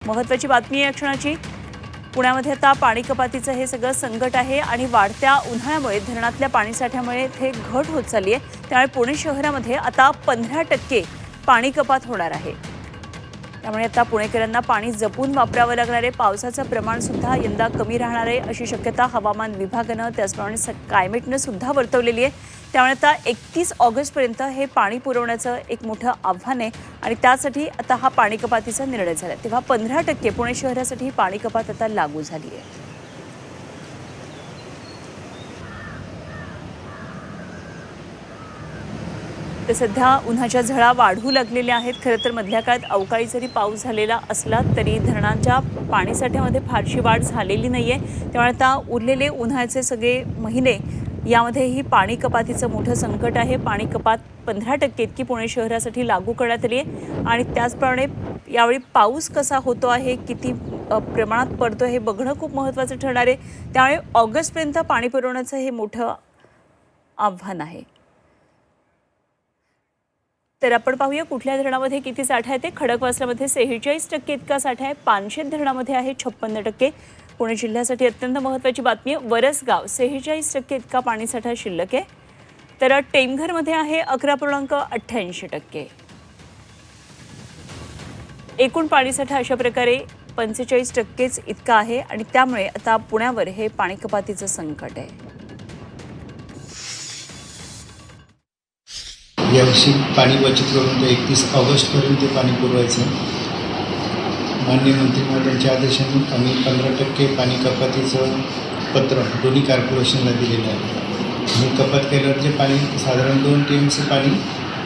महत्त्वाची बातमी या क्षणाची। पुण्यामध्ये आता पाणी कपातीचं हे सगळं संकट आहे आणि वाढत्या उन्हाळ्यामुळे धरणातल्या पाणीसाठ्यामुळे इथे घट होत चालली आहे। त्यामुळे पुणे शहरामध्ये आता 15% पाणी कपात होणार आहे। त्यामुळे आता पुणेकरांना पाणी जपून वापरावं लागणार आहे। पावसाचं प्रमाण सुद्धा यंदा कमी राहणार आहे अशी शक्यता हवामान विभागानं त्याचप्रमाणे क्लायमेटनं सुद्धा वर्तवलेली आहे। त्यामुळे आता 31 ऑगस्टपर्यंत हे पाणी पुरवण्याचं एक मोठं आव्हान आहे आणि त्यासाठी आता हा पाणी कपातीचा निर्णय झाला। तेव्हा 15% पुणे शहरासाठी पाणी कपात आता लागू झाली आहे। तर सध्या उन्हाच्या झळा वाढू लागलेल्या आहेत। खरं तर मधल्या काळात अवकाळी जरी पाऊस झालेला असला तरी धरणांच्या पाणीसाठ्यामध्ये फारशी वाढ झालेली नाहीये। त्यामुळे आता उरलेले उन्हाळ्याचे सगळे महिने यामध्येही पाणी कपातीचं मोठं संकट आहे। पाणी कपात 15% इतकी पुणे शहरासाठी लागू करण्यात आली आहे आणि त्याचप्रमाणे यावेळी पाऊस कसा होतो आहे, किती प्रमाणात पडतो हे बघणं खूप महत्त्वाचं ठरणार आहे। त्यामुळे ऑगस्टपर्यंत पाणी पुरवण्याचं हे मोठं आव्हान आहे। तर आपण पाहूया कुठल्या धरणामध्ये किती साठा आहे ते। खडकवासलामध्ये 46% इतका साठा आहे। पानशेत धरणामध्ये आहे 56%। पुणे जिल्ह्यासाठी अत्यंत महत्त्वाची बातमी आहे, वरसगाव 46% इतका पाणीसाठा शिल्लक आहे। तर टेमघरमध्ये आहे 11.88%। एकूण पाणीसाठा अशा प्रकारे 45%च इतका आहे आणि त्यामुळे आता पुण्यावर हे पाणी कपातीचं संकट आहे। यावर्षी पाणी बचत करून 31 ऑगस्टपर्यंत पाणी पुरवायचं। माननीय मंत्रिमंडळाच्या आदेशाने आम्ही 15% पाणी कपातीचं पत्र दोन्ही कॉर्पोरेशनला दिलेलं आहे। आणि कपात केल्यावर जे पाणी साधारण 2 TMC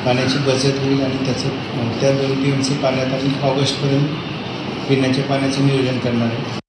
पाण्याची बचत होईल आणि त्या 2 TMC पाण्यात आम्ही ऑगस्टपर्यंत पिण्याच्या पाण्याचं नियोजन करणार आहे।